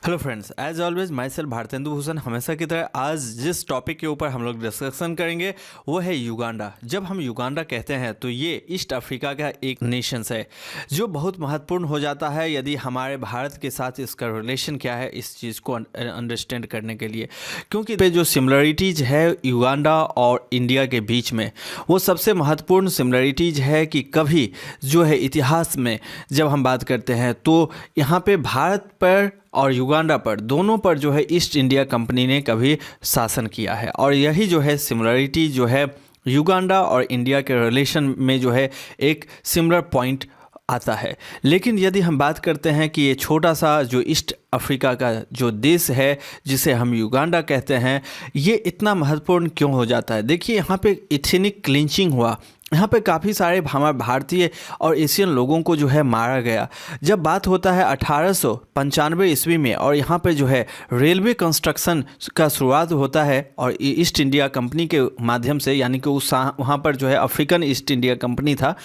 Hello friends, as always myself Bharatendu Bhushan. हमेशा की तरह आज जिस टॉपिक के ऊपर हम लोग डिस्कशन करेंगे वो है युगांडा। जब हम युगांडा कहते हैं तो ये ईस्ट अफ्रीका का एक नेशंस है जो बहुत महत्वपूर्ण हो जाता है यदि हमारे भारत के साथ इसका रिलेशन क्या है इस चीज़ को अंडरस्टैंड करने के लिए, क्योंकि जो सिमिलरिटीज़ है युगांडा और इंडिया के बीच में वो सबसे महत्वपूर्ण सिमिलरिटीज़ है कि कभी जो है इतिहास में जब हम बात करते हैं तो यहाँ पे भारत पर और युगांडा पर दोनों पर जो है ईस्ट इंडिया कंपनी ने कभी शासन किया है। और यही जो है सिमिलरिटी जो है युगांडा और इंडिया के रिलेशन में जो है एक सिमिलर पॉइंट आता है। लेकिन यदि हम बात करते हैं कि ये छोटा सा जो ईस्ट अफ्रीका का जो देश है जिसे हम युगांडा कहते हैं ये इतना महत्वपूर्ण क्यों हो जाता है। देखिए यहाँ पे एथनिक क्लिंचिंग हुआ, यहाँ पे काफ़ी सारे हमारे भारतीय और एशियन लोगों को जो है मारा गया। जब बात होता है 1895 ईस्वी में और यहाँ पे जो है रेलवे कंस्ट्रक्शन का शुरुआत होता है और ईस्ट इंडिया कंपनी के माध्यम से, यानी कि उस वहाँ पर जो है अफ्रीकन ईस्ट इंडिया कंपनी था।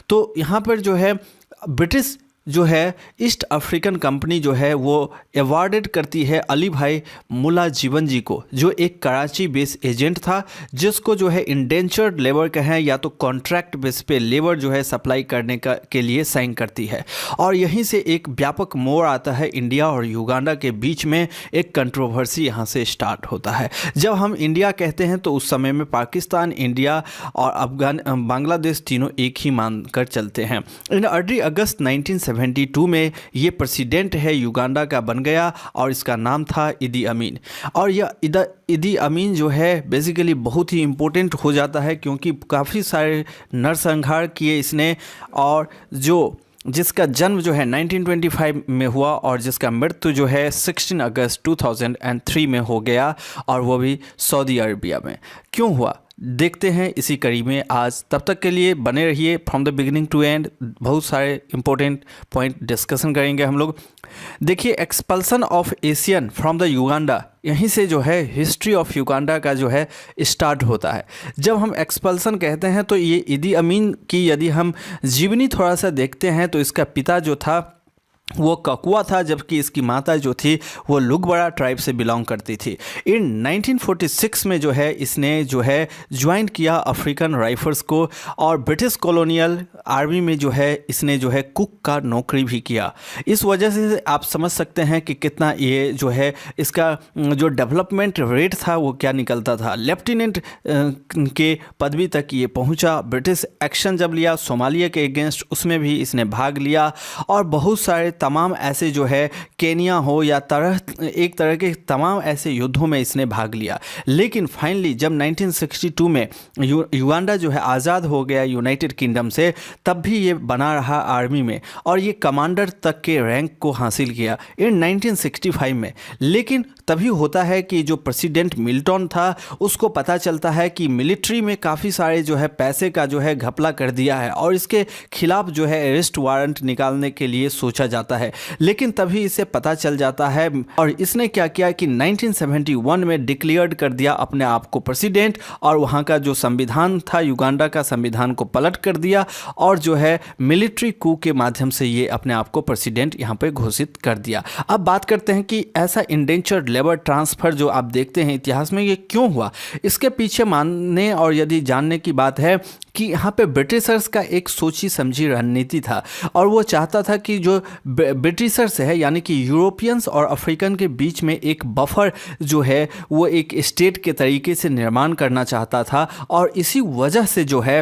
तो यहाँ पर जो है ब्रिटिश जो है ईस्ट अफ्रीकन कंपनी जो है वो अवार्डेड करती है अली भाई मुला जीवन जी को, जो एक कराची बेस एजेंट था जिसको जो है इंडेंचर्ड लेबर कहें या तो कॉन्ट्रैक्ट बेस पे लेबर जो है सप्लाई करने के लिए साइन करती है। और यहीं से एक व्यापक मोड़ आता है इंडिया और युगांडा के बीच में, एक कंट्रोवर्सी यहाँ से स्टार्ट होता है। जब हम इंडिया कहते हैं तो उस समय में पाकिस्तान, इंडिया और बांग्लादेश तीनों एक ही मानकर चलते हैं। इन अर्ली अगस्त 1972 में ये प्रेसिडेंट है युगांडा का बन गया और इसका नाम था इदी अमीन। और यह इदी अमीन जो है बेसिकली बहुत ही इम्पोर्टेंट हो जाता है क्योंकि काफ़ी सारे नरसंहार किए इसने, और जिसका जन्म जो है 1925 में हुआ और जिसका मृत्यु जो है 16 अगस्त 2003 में हो गया, और वो भी सऊदी अरबिया में। क्यों हुआ देखते हैं इसी कड़ी में आज। तब तक के लिए बने रहिए from the beginning to end, बहुत सारे इंपॉर्टेंट पॉइंट डिस्कशन करेंगे हम लोग। देखिए, expulsion of Asian from the Uganda, यहीं से जो है हिस्ट्री ऑफ युगांडा का जो है स्टार्ट होता है। जब हम एक्सपल्सन कहते हैं तो ये इदी अमीन की यदि हम जीवनी थोड़ा सा देखते हैं तो इसका पिता जो था वो ककुआ था, जबकि इसकी माता जो थी वो लुगबड़ा ट्राइब से बिलोंग करती थी। इन 1946 में जो है इसने जो है ज्वाइन किया अफ्रीकन राइफल्स को और ब्रिटिश कॉलोनियल आर्मी में जो है इसने जो है कुक का नौकरी भी किया। इस वजह से आप समझ सकते हैं कि कितना ये जो है इसका जो डेवलपमेंट रेट था वो क्या निकलता था। लेफ्टिनेंट के पदवी तक ये पहुंचा। ब्रिटिश एक्शन जब लिया सोमालिया के अगेंस्ट, उसमें भी इसने भाग लिया और बहुत सारे तमाम ऐसे जो है केनिया हो या एक तरह के तमाम ऐसे युद्धों में इसने भाग लिया। लेकिन फाइनली जब 1962 में युगांडा जो है आज़ाद हो गया यूनाइटेड किंगडम से, तब भी ये बना रहा आर्मी में और ये कमांडर तक के रैंक को हासिल किया इन 1965 में। लेकिन तभी होता है कि जो प्रेसिडेंट मिल्टन था उसको पता चलता है कि मिलिट्री में काफ़ी सारे जो है पैसे का जो है घपला कर दिया है और इसके खिलाफ जो है अरेस्ट वारंट निकालने के लिए सोचा जाता है। लेकिन तभी इसे पता चल जाता है और इसने क्या किया कि 1971 में डिक्लेयर्ड कर दिया अपने आप को प्रेसिडेंट और वहाँ का जो संविधान था युगांडा का संविधान को पलट कर दिया और जो है मिलिट्री कू के माध्यम से ये अपने आप को प्रेसिडेंट यहाँ पे घोषित कर दिया। अब बात करते हैं कि ऐसा इंडेंचर्ड लेबर ट्रांसफ़र जो आप देखते हैं इतिहास में ये क्यों हुआ। इसके पीछे मानने और यदि जानने की बात है कि यहाँ पे ब्रिटिशर्स का एक सोची समझी रणनीति था और वो चाहता था कि जो ब्रिटिशर्स है यानी कि यूरोपियंस और अफ्रीकन के बीच में एक बफर जो है वो एक स्टेट के तरीके से निर्माण करना चाहता था। और इसी वजह से जो है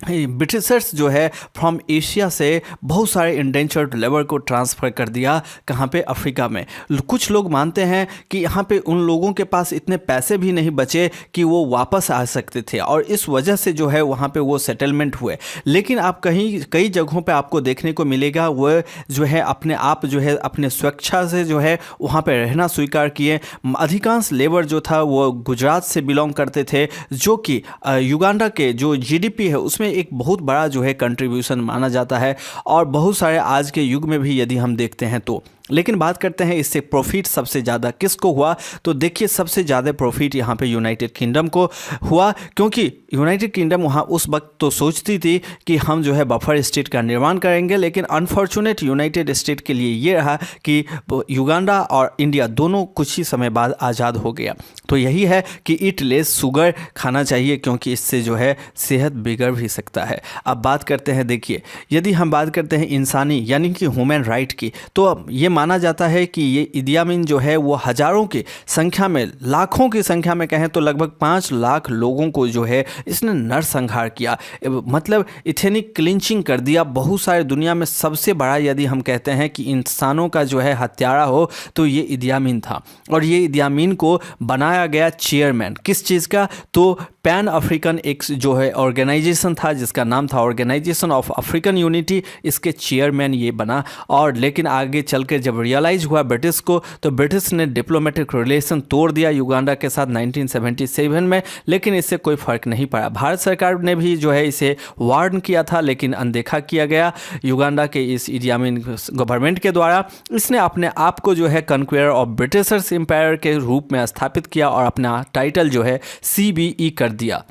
ब्रिटिशर्स जो है फ्रॉम एशिया से बहुत सारे इंडेंचर्ड लेबर को ट्रांसफ़र कर दिया कहाँ पे, अफ्रीका में। कुछ लोग मानते हैं कि यहाँ पे उन लोगों के पास इतने पैसे भी नहीं बचे कि वो वापस आ सकते थे और इस वजह से जो है वहाँ पे वो सेटलमेंट हुए। लेकिन आप कई जगहों पे आपको देखने को मिलेगा वो जो है अपने आप जो है अपने स्वेच्छा से जो है वहाँ पे रहना स्वीकार किए। अधिकांश लेबर जो था वो गुजरात से बिलोंग करते थे, जो कि युगांडा के जो GDP है उसमें एक बहुत बड़ा जो है कंट्रीब्यूशन माना जाता है। और बहुत सारे आज के युग में भी यदि हम देखते हैं तो लेकिन बात करते हैं इससे प्रॉफिट सबसे ज़्यादा किसको हुआ, तो देखिए सबसे ज़्यादा प्रॉफिट यहाँ पे यूनाइटेड किंगडम को हुआ, क्योंकि यूनाइटेड किंगडम वहाँ उस वक्त तो सोचती थी कि हम जो है बफर स्टेट का निर्माण करेंगे, लेकिन अनफॉर्चुनेट यूनाइटेड स्टेट के लिए ये रहा कि युगांडा और इंडिया दोनों कुछ ही समय बाद आज़ाद हो गया। तो यही है कि ईट लेस शुगर खाना चाहिए, क्योंकि इससे जो है सेहत बिगड़ भी सकता है। अब बात करते हैं, देखिए यदि हम बात करते हैं इंसानी यानी कि ह्यूमन राइट की, तो ये माना जाता है कि ये इदी अमीन जो है वो हज़ारों की संख्या में, लाखों की संख्या में कहें तो लगभग 5 लाख लोगों को जो है इसने नरसंहार किया, मतलब इथेनिक क्लिंचिंग कर दिया। बहुत सारे दुनिया में सबसे बड़ा यदि हम कहते हैं कि इंसानों का जो है हत्यारा हो तो ये इदी अमीन था। और ये इदी अमीन को बनाया गया चेयरमैन किस चीज़ का, तो पैन अफ्रीकन एक जो है ऑर्गेनाइजेशन था जिसका नाम था ऑर्गेनाइजेशन ऑफ अफ्रीकन यूनिटी, इसके चेयरमैन ये बना। और लेकिन आगे चल के जब रियलाइज़ हुआ ब्रिटिश को, तो ब्रिटिश ने डिप्लोमेटिक रिलेशन तोड़ दिया युगांडा के साथ 1977 में, लेकिन इससे कोई फ़र्क नहीं पड़ा। भारत सरकार ने भी जो है इसे वार्न किया था, लेकिन अनदेखा किया गया युगांडा के इस इदी अमीन गवर्नमेंट के द्वारा। इसने अपने आप को जो है कन्क्वेयर ऑफ ब्रिटिशर्स एम्पायर के रूप में स्थापित किया और अपना टाइटल जो है CBE कर दिया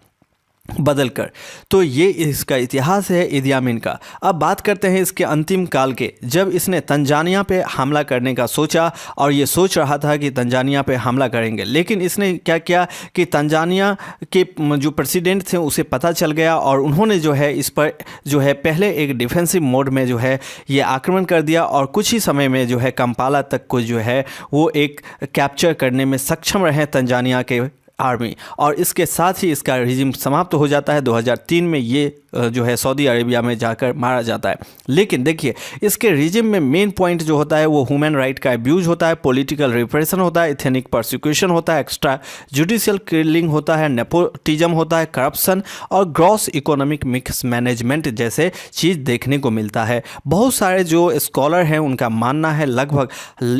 बदल कर। तो ये इसका इतिहास है इदी अमीन का। अब बात करते हैं इसके अंतिम काल के, जब इसने तंजानिया पे हमला करने का सोचा और ये सोच रहा था कि तंजानिया पे हमला करेंगे, लेकिन इसने क्या किया कि तंजानिया के जो प्रेसिडेंट थे उसे पता चल गया और उन्होंने जो है इस पर जो है पहले एक डिफेंसिव मोड में जो है ये आक्रमण कर दिया और कुछ ही समय में जो है कंपाला तक को जो है वो एक कैप्चर करने में सक्षम रहे तंजानिया के आर्मी। और इसके साथ ही इसका रिजिम समाप्त हो जाता है। 2003 में ये जो है सऊदी अरेबिया में जाकर मारा जाता है। लेकिन देखिए इसके रिजिम में मेन पॉइंट जो होता है वो ह्यूमन राइट का अब्यूज़ होता है, पॉलिटिकल रिप्रेशन होता है, इथेनिक परसिक्यूशन होता है, एक्स्ट्रा जुडिशियल किलिंग होता है, नेपोटिज्म होता है, करप्शन और ग्रॉस इकोनॉमिक मिक्स मैनेजमेंट जैसे चीज़ देखने को मिलता है। बहुत सारे जो स्कॉलर हैं उनका मानना है लगभग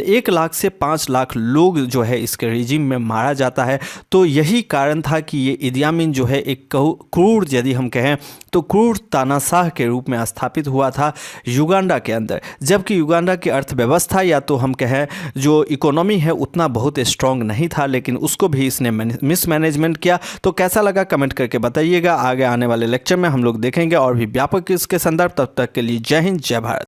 1 लाख से 5 लाख लोग जो है इसके रिजिम में मारा जाता है। तो यही कारण था कि ये इदी अमीन जो है एक क्रूर, यदि हम कहें तो क्रूर तानाशाह के रूप में स्थापित हुआ था युगांडा के अंदर। जबकि युगांडा की अर्थव्यवस्था या तो हम कहें जो इकोनॉमी है उतना बहुत स्ट्रॉन्ग नहीं था, लेकिन उसको भी इसने मिसमैनेजमेंट किया। तो कैसा लगा कमेंट करके बताइएगा। आगे आने वाले लेक्चर में हम लोग देखेंगे और भी व्यापक इसके संदर्भ। तब तक के लिए जय हिंद, जय भारत।